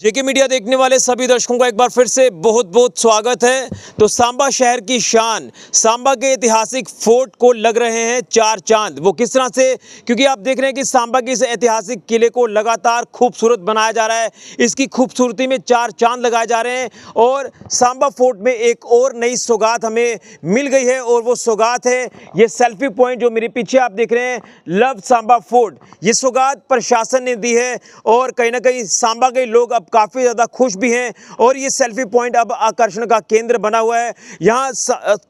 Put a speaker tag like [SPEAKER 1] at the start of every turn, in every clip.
[SPEAKER 1] जेके media देखने वाले सभी दर्शकों का एक बार फिर से बहुत बहुत स्वागत है। तो सांबा शहर की शान, सांबा के ऐतिहासिक फोर्ट को लग रहे हैं चार चांद। वो किस तरह से, क्योंकि आप देख रहे हैं कि सांबा के इस ऐतिहासिक किले को लगातार खूबसूरत बनाया जा रहा है। इसकी खूबसूरती में चार चांद लगाए जा रहे हैं और सांबा फोर्ट में एक और नई सौगात हमें मिल गई है और वो सौगात है ये सेल्फी पॉइंट जो मेरे पीछे आप देख रहे हैं, लव सांबा फोर्ट। ये सौगात प्रशासन ने दी है और कहीं ना कहीं सांबा के लोग अब काफ़ी ज़्यादा खुश भी हैं और ये सेल्फी पॉइंट अब आकर्षण का केंद्र बना हुआ है। यहाँ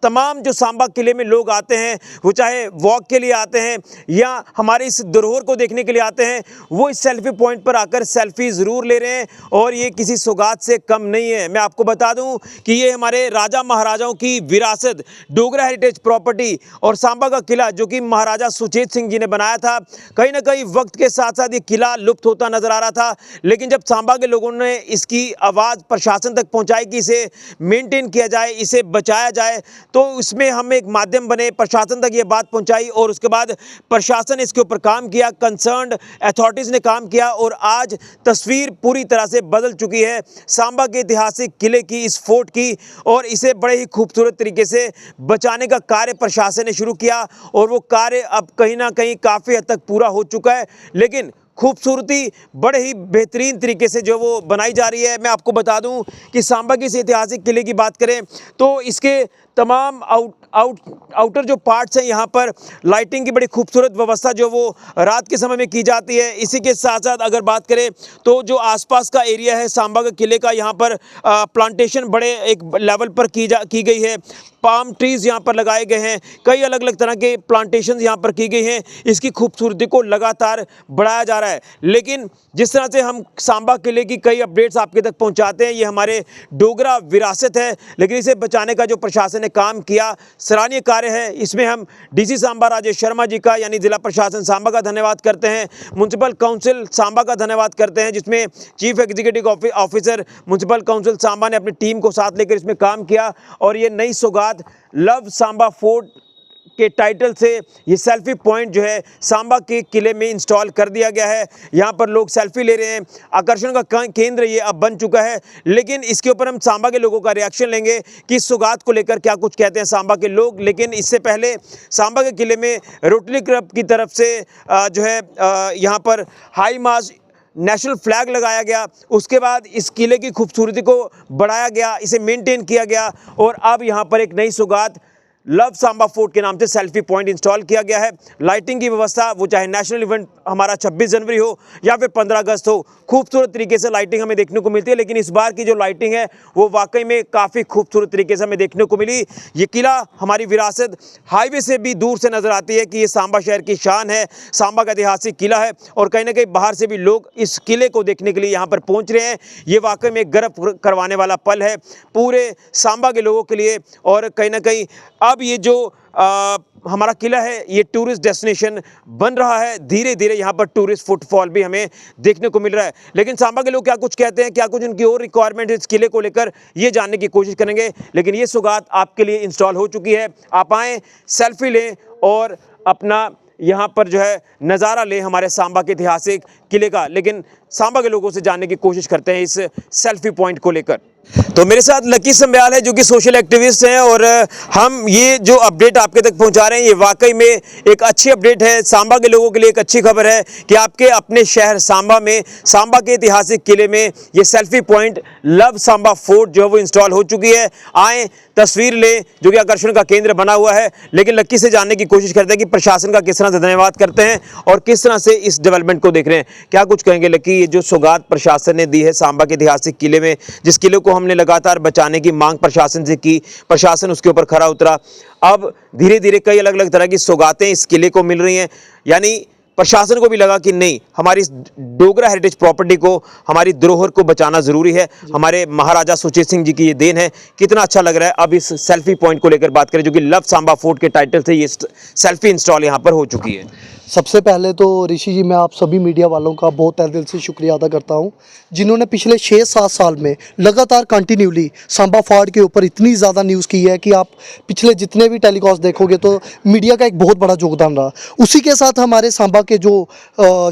[SPEAKER 1] तमाम जो सांबा किले में लोग आते हैं, वो चाहे वॉक के लिए आते हैं या हमारे इस धरोहर को देखने के लिए आते हैं, वो इस सेल्फी पॉइंट पर आकर सेल्फी ज़रूर ले रहे हैं और ये किसी सौगात से कम नहीं है। मैं आपको बता दूं कि ये हमारे राजा महाराजाओं की विरासत, डोगरा हेरिटेज प्रॉपर्टी और सांबा का किला जो कि महाराजा सुचेत सिंह जी ने बनाया था, कहीं ना कहीं वक्त के साथ साथ ये किला लुप्त होता नजर आ रहा था। लेकिन जब सांबा के लोगों ने इसकी आवाज़ प्रशासन तक पहुंचाई कि इसे मेंटेन किया जाए, इसे बचाया जाए, तो इसमें हम एक माध्यम बने, प्रशासन तक ये बात पहुंचाई और उसके बाद प्रशासन ने इसके ऊपर काम किया, कंसर्न्ड अथॉरिटीज़ ने काम किया और आज तस्वीर पूरी तरह से बदल चुकी है सांबा के ऐतिहासिक किले की, इस फोर्ट की, और इसे बड़े ही खूबसूरत तरीके से बचाने का कार्य प्रशासन ने शुरू किया और वो कार्य अब कहीं ना कहीं काफ़ी हद तक पूरा हो चुका है। लेकिन खूबसूरती बड़े ही बेहतरीन तरीके से जो वो बनाई जा रही है। मैं आपको बता दूं कि सांबा के इस ऐतिहासिक किले की बात करें तो इसके तमाम आउटर जो पार्ट्स हैं, यहाँ पर लाइटिंग की बड़ी खूबसूरत व्यवस्था जो वो रात के समय में की जाती है। इसी के साथ साथ अगर बात करें तो जो आसपास का एरिया है सांबा के किले का, यहाँ पर प्लांटेशन बड़े एक लेवल पर की गई है। पाम ट्रीज़ यहाँ पर लगाए गए हैं, कई अलग अलग तरह के प्लांटेशन यहाँ पर की गई हैं। इसकी खूबसूरती को लगातार बढ़ाया जा रहा है। लेकिन जिस तरह से हम सांबा किले की कई अपडेट्स आपके तक पहुँचाते हैं, ये हमारे डोगरा विरासत है, लेकिन इसे बचाने का जो प्रशासन ने काम किया सराहनीय कार्य है। इसमें हम डीसी सांबा राजेश शर्मा जी का यानी जिला प्रशासन सांबा का धन्यवाद करते हैं, म्युनिसिपल काउंसिल सांबा का धन्यवाद करते हैं, जिसमें chief executive officer municipal council Samba ने अपनी टीम को साथ लेकर इसमें काम किया और ये नई सौगात लव सांबा फोर्ट के टाइटल से ये सेल्फी पॉइंट जो है सांबा के किले में इंस्टॉल कर दिया गया है। यहाँ पर लोग सेल्फी ले रहे हैं, आकर्षण का केंद्र ये अब बन चुका है। लेकिन इसके ऊपर हम सांबा के लोगों का रिएक्शन लेंगे कि इस सौगात को लेकर क्या कुछ कहते हैं सांबा के लोग। लेकिन इससे पहले सांबा के किले में रोटरी क्लब की तरफ से जो है यहाँ पर हाई मास्ट नेशनल फ्लैग लगाया गया। उसके बाद इस किले की खूबसूरती को बढ़ाया गया, इसे मेंटेन किया गया और अब यहाँ पर एक नई सौगात लव सांबा फोर्ट के नाम से सेल्फी पॉइंट इंस्टॉल किया गया है। लाइटिंग की व्यवस्था, वो चाहे नेशनल इवेंट हमारा 26 जनवरी हो या फिर 15 अगस्त हो, खूबसूरत तरीके से लाइटिंग हमें देखने को मिलती है। लेकिन इस बार की जो लाइटिंग है वो वाकई में काफ़ी खूबसूरत तरीके से हमें देखने को मिली। ये किला हमारी विरासत हाईवे से भी दूर से नज़र आती है कि ये सांबा शहर की शान है, सांबा का ऐतिहासिक किला है और कहीं ना कहीं बाहर से भी लोग इस किले को देखने के लिए यहाँ पर पहुँच रहे हैं। ये वाकई में गर्व करवाने वाला पल है पूरे सांबा के लोगों के लिए और कहीं ना कहीं अब ये जो हमारा किला है ये टूरिस्ट डेस्टिनेशन बन रहा है। धीरे धीरे यहाँ पर टूरिस्ट फुटफॉल भी हमें देखने को मिल रहा है। लेकिन सांबा के लोग क्या कुछ कहते हैं, क्या कुछ उनकी और रिक्वायरमेंट है इस किले को लेकर, ये जानने की कोशिश करेंगे। लेकिन ये सौगात आपके लिए इंस्टॉल हो चुकी है। आप आएँ, सेल्फी लें और अपना यहाँ पर जो है नज़ारा लें हमारे सांबा के ऐतिहासिक किले का। लेकिन सांबा के लोगों से जानने की कोशिश करते हैं इस सेल्फी पॉइंट को लेकर। तो मेरे साथ लकी संब्याल है जो कि सोशल एक्टिविस्ट हैं और हम ये जो अपडेट आपके तक पहुंचा रहे हैं ये वाकई में एक अच्छी अपडेट है। सांबा के लोगों के लिए एक अच्छी खबर है कि आपके अपने शहर सांबा में, सांबा के ऐतिहासिक किले में ये selfie point love Samba fort जो है वो इंस्टॉल हो चुकी है। आएँ, तस्वीर लें, जो कि आकर्षण का केंद्र बना हुआ है। लेकिन लक्की से जानने की कोशिश करते हैं कि प्रशासन का किस तरह से धन्यवाद करते हैं और किस तरह से इस डेवलपमेंट को देख रहे हैं। क्या कुछ कहेंगे लक्की, ये जो सौगात प्रशासन ने दी है सांबा के ऐतिहासिक किले में, जिस किले को हमने लगातार बचाने की मांग प्रशासन से की, प्रशासन उसके ऊपर खरा उतरा, अब धीरे धीरे कई अलग अलग तरह की सौगातें इस किले को मिल रही हैं, यानी प्रशासन को भी लगा कि नहीं, हमारी इस डोगरा हेरिटेज प्रॉपर्टी को, हमारी धरोहर को बचाना ज़रूरी है। हमारे महाराजा सुचेत सिंह जी की ये देन है। कितना अच्छा लग रहा है। अब इस सेल्फी पॉइंट को लेकर बात करें जो कि लव सांबा फोर्ट के टाइटल से ये सेल्फी इंस्टॉल यहाँ पर हो चुकी है।
[SPEAKER 2] सबसे पहले तो ऋषि जी, मैं आप सभी मीडिया वालों का बहुत तहे दिल से शुक्रिया अदा करता हूं, जिन्होंने पिछले 6-7 साल में लगातार कंटिन्यूली सांबा फोर्ट के ऊपर इतनी ज़्यादा न्यूज़ की है कि आप पिछले जितने भी टेलीकास्ट देखोगे तो मीडिया का एक बहुत बड़ा योगदान रहा। उसी के साथ हमारे सांबा के जो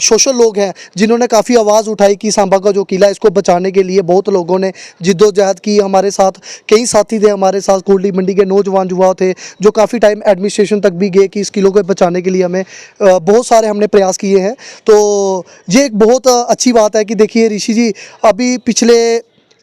[SPEAKER 2] सोशल लोग हैं जिन्होंने काफ़ी आवाज़ उठाई कि सांबा का जो किला है इसको बचाने के लिए बहुत लोगों ने जिद्दोजहद की। हमारे साथ कई साथी थे, हमारे साथ कुंडली मंडी के नौजवान युवा थे जो काफ़ी टाइम एडमिनिस्ट्रेशन तक भी गए कि इस किले को बचाने के लिए हमें बहुत सारे हमने प्रयास किए हैं। तो ये एक बहुत अच्छी बात है कि देखिए ऋषि जी, अभी पिछले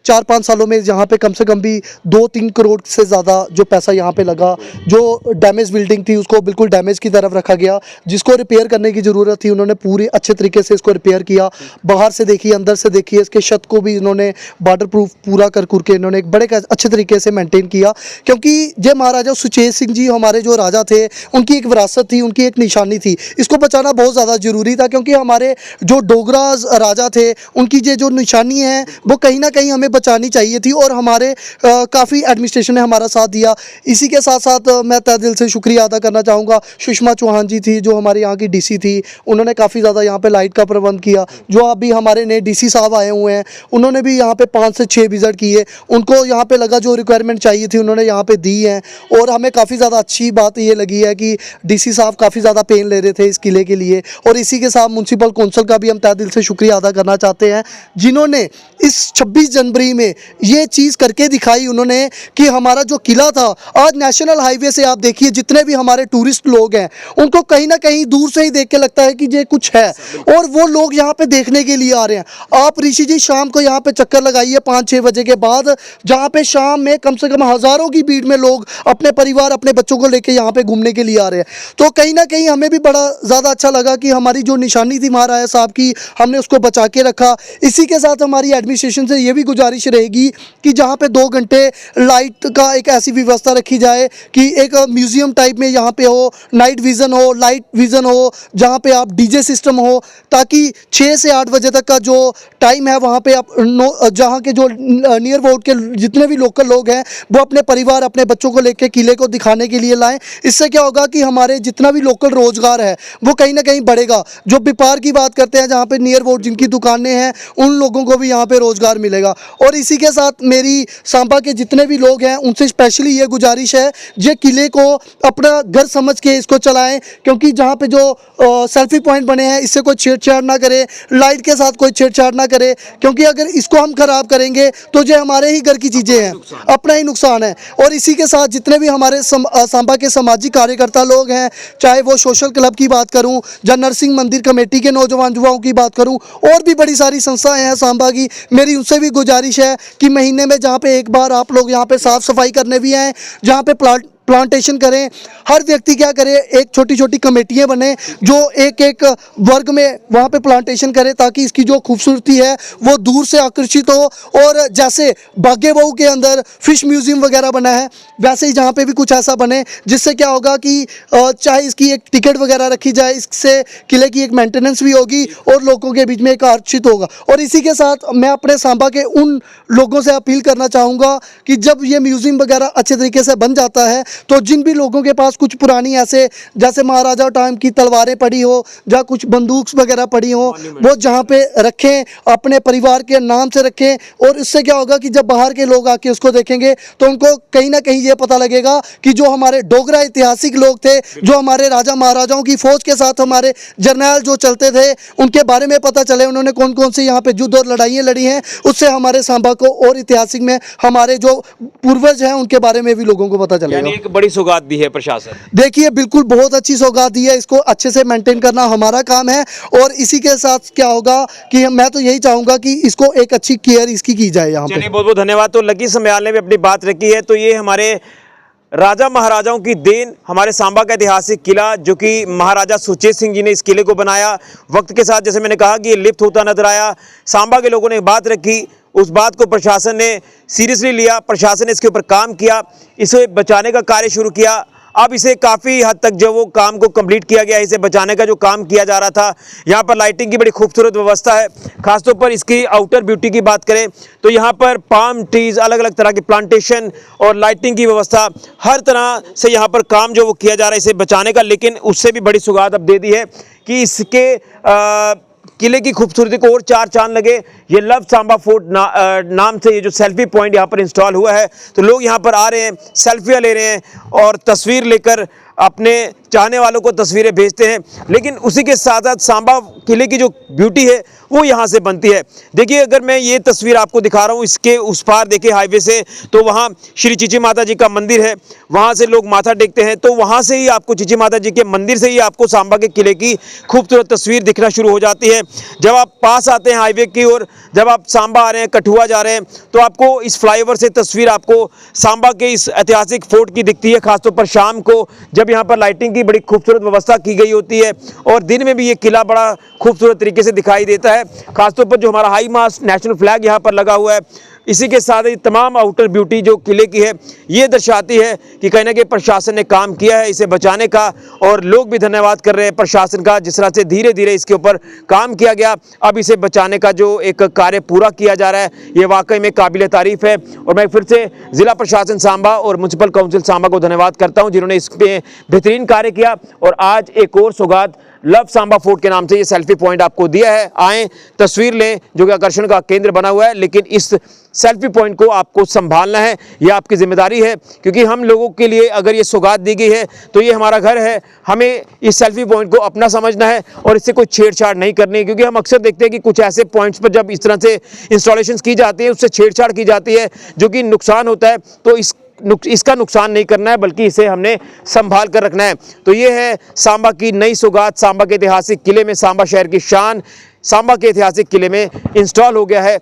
[SPEAKER 2] 4-5 सालों में यहाँ पे कम से कम भी 2-3 करोड़ से ज़्यादा जो पैसा यहाँ पे लगा। जो डैमेज बिल्डिंग थी उसको बिल्कुल डैमेज की तरफ रखा गया, जिसको रिपेयर करने की ज़रूरत थी उन्होंने पूरे अच्छे तरीके से इसको रिपेयर किया। बाहर से देखिए, अंदर से देखिए, इसके छत को भी इन्होंने वाटर प्रूफ पूरा कर के इन्होंने एक बड़े अच्छे तरीके से मेंटेन किया। क्योंकि जय महाराजा सुचेत सिंह जी हमारे जो राजा थे, उनकी एक विरासत थी, उनकी एक निशानी थी। इसको बचाना बहुत ज़्यादा ज़रूरी था क्योंकि हमारे जो डोगरा राजा थे उनकी ये जो निशानी है वो कहीं ना कहीं हमें बचानी चाहिए थी और हमारे काफ़ी एडमिनिस्ट्रेशन ने हमारा साथ दिया। इसी के साथ साथ मैं तहे दिल से शुक्रिया अदा करना चाहूँगा। सुषमा चौहान जी थी जो हमारे यहाँ की डीसी थी, उन्होंने काफ़ी ज़्यादा यहाँ पे लाइट का प्रबंध किया। जो अभी हमारे नए डीसी साहब आए हुए हैं उन्होंने भी यहाँ पे 5 से 6 विजिट किए, उनको यहाँ पे लगा जो रिक्वायरमेंट चाहिए थी उन्होंने यहाँ पे दी है। और हमें काफ़ी ज़्यादा अच्छी बात ये लगी है कि डीसी साहब काफ़ी ज़्यादा पेन ले रहे थे इस किले के लिए। और इसी के साथ म्यूनसिपल कौंसिल का भी हम तहे दिल से शुक्रिया अदा करना चाहते हैं जिन्होंने इस 26 जनवरी में ये चीज़ करके दिखाई उन्होंने कि हमारा जो किला था आज नेशनल हाईवे से आप देखिए जितने भी हमारे टूरिस्ट लोग हैं उनको कहीं ना कहीं दूर से ही देख के लगता है कि ये कुछ है और वो लोग यहाँ पे देखने के लिए आ रहे हैं। आप ऋषि जी शाम को यहाँ पे चक्कर लगाइए 5-6 बजे के बाद, जहाँ पे शाम में कम से कम हज़ारों की भीड़ में लोग अपने परिवार अपने बच्चों को लेके यहाँ पे घूमने के लिए आ रहे हैं। तो कहीं ना कहीं हमें भी बड़ा ज़्यादा अच्छा लगा कि हमारी जो निशानी थी महाराजा साहब की हमने उसको बचा के रखा। इसी के साथ हमारी एडमिनिस्ट्रेशन से ये भी गुजारिश रहेगी कि जहाँ पे 2 घंटे लाइट का एक ऐसी व्यवस्था रखी जाए कि एक म्यूजियम टाइप में यहाँ पे हो, नाइट विज़न हो, लाइट विज़न हो, जहाँ पे आप डीजे सिस्टम हो, ताकि 6 से 8 बजे तक का जो टाइम है वहाँ पे आप जहाँ के जो नियर अबाउट के जितने भी लोकल लोग हैं वो अपने परिवार अपने बच्चों को लेकर किले को दिखाने के लिए लाएं। इससे क्या होगा कि हमारे जितना भी लोकल रोजगार है वो कहीं ना कहीं बढ़ेगा। जो व्यापार की बात करते हैं जहाँ पे नियर अबाउट जिनकी दुकानें हैं उन लोगों को भी यहाँ पे रोजगार मिलेगा। और इसी के साथ मेरी सांबा के जितने भी लोग हैं उनसे स्पेशली ये गुजारिश है ये किले को अपना घर समझ के इसको चलाएं, क्योंकि जहाँ पे जो सेल्फी पॉइंट बने हैं इससे कोई छेड़छाड़ ना करे, लाइट के साथ कोई छेड़छाड़ ना करे, क्योंकि अगर इसको हम खराब करेंगे तो ये हमारे ही घर की चीज़ें हैं, अपना ही नुकसान है। और इसी के साथ जितने भी हमारे सांबा के सामाजिक कार्यकर्ता लोग हैं, चाहे वो सोशल क्लब की बात करूं या नरसिंह मंदिर कमेटी के नौजवान युवाओं की बात करूं, और भी बड़ी सारी संस्थाएं हैं सांबा की, मेरी उनसे भी गुजारिश है कि महीने में जहाँ पे एक बार आप लोग यहाँ पे साफ़ सफाई करने भी आएँ, जहाँ पे प्लांटेशन करें। हर व्यक्ति क्या करे, एक छोटी छोटी कमेटियां बने जो एक एक वर्ग में वहाँ पे प्लांटेशन करे ताकि इसकी जो खूबसूरती है वो दूर से आकर्षित हो। और जैसे बागे बहू के अंदर फिश म्यूजियम वगैरह बना है वैसे ही जहाँ पे भी कुछ ऐसा बने जिससे क्या होगा कि चाहे इसकी एक टिकट वगैरह रखी जाए, इससे किले की एक मेंटेनेंस भी होगी और लोगों के बीच में एक आकर्षित होगा। और इसी के साथ मैं अपने सांबा के उन लोगों से अपील करना चाहूँगा कि जब ये म्यूजियम वगैरह अच्छे तरीके से बन जाता है तो जिन भी लोगों के पास कुछ पुरानी ऐसे जैसे महाराजा टाइम की तलवारें पड़ी हो या कुछ बंदूक वगैरह पड़ी हो वो जहाँ पे रखें, अपने परिवार के नाम से रखें। और इससे क्या होगा कि जब बाहर के लोग आके उसको देखेंगे तो उनको कहीं ना कहीं ये पता लगेगा कि जो हमारे डोगरा ऐतिहासिक लोग थे, जो हमारे राजा महाराजाओं की फौज के साथ हमारे जर्नैल जो चलते थे, उनके बारे में पता चले उन्होंने कौन कौन सी यहाँ पे युद्ध और लड़ाइयाँ लड़ी हैं। उससे हमारे सांबा को और ऐतिहासिक में हमारे जो पूर्वज हैं उनके बारे में भी लोगों को पता चलेगा।
[SPEAKER 1] एक बड़ी सौगात दी है प्रशासन।
[SPEAKER 2] देखिए बिल्कुल बहुत अच्छी सौगात दी है, इसको अच्छे से मेंटेन करना हमारा काम है। और इसी के साथ क्या होगा कि मैं तो यही चाहूंगा कि इसको एक अच्छी केयर इसकी की जाए यहाँ पे।
[SPEAKER 1] चलिए बहुत बहुत धन्यवाद। तो लकी समयाल ने भी अपनी बात रखी है। तो ये हमारे राजा महाराजाओं की देन, हमारे सांबा का ऐतिहासिक किला जो कि महाराजा सुचेत सिंह जी ने इस किले को बनाया। वक्त के साथ जैसे मैंने कहा कि ये लिफ्ट होता नजर आया। सांबा के लोगों ने बात रखी, उस बात को प्रशासन ने सीरियसली लिया, प्रशासन ने इसके ऊपर काम किया, इसे बचाने का कार्य शुरू किया। अब इसे काफ़ी हद तक जो वो काम को कंप्लीट किया गया, इसे बचाने का जो काम किया जा रहा था। यहाँ पर लाइटिंग की बड़ी खूबसूरत व्यवस्था है। खासतौर पर इसकी आउटर ब्यूटी की बात करें तो यहाँ पर पाम ट्रीज, अलग अलग तरह के प्लांटेशन और लाइटिंग की व्यवस्था, हर तरह से यहाँ पर काम जो वो किया जा रहा है इसे बचाने का। लेकिन उससे भी बड़ी सौगात अब दे दी है कि इसके किले की खूबसूरती को और 4 चांद लगे। ये लव सांबा फोर्ट नाम से ये जो सेल्फी पॉइंट यहाँ पर इंस्टॉल हुआ है, तो लोग यहाँ पर आ रहे हैं, सेल्फियाँ ले रहे हैं और तस्वीर लेकर अपने चाहने वालों को तस्वीरें भेजते हैं, लेकिन उसी के साथ साथ सांबा किले की जो ब्यूटी है वो यहाँ से बनती है। देखिए, अगर मैं ये तस्वीर आपको दिखा रहा हूँ, इसके उस पार देखिए हाईवे से, तो वहाँ श्री चीची माता जी का मंदिर है, वहाँ से लोग माथा टेकते हैं। तो वहाँ से ही आपको चीची माता जी के मंदिर से ही आपको सांबा के किले की खूबसूरत तस्वीर दिखना शुरू हो जाती है। जब आप पास आते हैं हाईवे की ओर, जब आप सांबा आ रहे हैं, कठुआ जा रहे हैं, तो आपको इस फ्लाईओवर से तस्वीर आपको सांबा के इस ऐतिहासिक फोर्ट की दिखती है। खासतौर पर शाम को जब यहाँ पर लाइटिंग की बड़ी खूबसूरत व्यवस्था की गई होती है, और दिन में भी ये किला बड़ा खूबसूरत तरीके से दिखाई देता है। खासतौर पर जो हमारा हाई मास्ट नेशनल फ्लैग यहाँ पर लगा हुआ है, इसी के साथ ही तमाम आउटर ब्यूटी जो किले की है, ये दर्शाती है कि कहीं ना कहीं प्रशासन ने काम किया है इसे बचाने का, और लोग भी धन्यवाद कर रहे हैं प्रशासन का, जिस तरह से धीरे धीरे इसके ऊपर काम किया गया। अब इसे बचाने का जो एक कार्य पूरा किया जा रहा है, ये वाकई में काबिल तारीफ है। और मैं फिर से जिला प्रशासन सांबा और म्यूनसिपल काउंसिल सांबा को धन्यवाद करता हूँ, जिन्होंने इसमें बेहतरीन कार्य किया। और आज एक और सौगात लव सांबा फोर्ट के नाम से ये सेल्फी पॉइंट आपको दिया है। आएँ, तस्वीर लें, जो कि आकर्षण का केंद्र बना हुआ है, लेकिन इस सेल्फी पॉइंट को आपको संभालना है, ये आपकी जिम्मेदारी है, क्योंकि हम लोगों के लिए अगर ये सौगात दी गई है तो ये हमारा घर है। हमें इस सेल्फी पॉइंट को अपना समझना है और इससे कोई छेड़छाड़ नहीं करनी है, क्योंकि हम अक्सर देखते हैं कि कुछ ऐसे पॉइंट्स पर जब इस तरह से इंस्टॉलेशंस की जाती है, उससे छेड़छाड़ की जाती है, जो कि नुकसान होता है। तो इसका नुकसान नहीं करना है, बल्कि इसे हमने संभाल कर रखना है। तो ये है सांबा की नई सौगात। सांबा के ऐतिहासिक किले में सांबा शहर की शान सांबा के ऐतिहासिक किले में इंस्टॉल हो गया है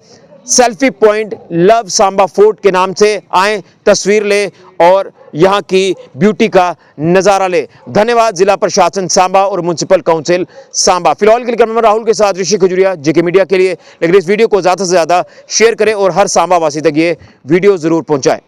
[SPEAKER 1] selfie point love Samba fort के नाम से। आएँ, तस्वीर ले और यहाँ की ब्यूटी का नज़ारा ले। धन्यवाद जिला प्रशासन सांबा और म्यूनसिपल काउंसिल सांबा। फिलहाल के लिए कैमरामैन राहुल के साथ ऋषि खजुरिया, जेके मीडिया के लिए। लेकिन इस वीडियो को ज़्यादा से ज़्यादा शेयर करें और हर सांबा वासी तक ये वीडियो ज़रूर पहुँचाएं।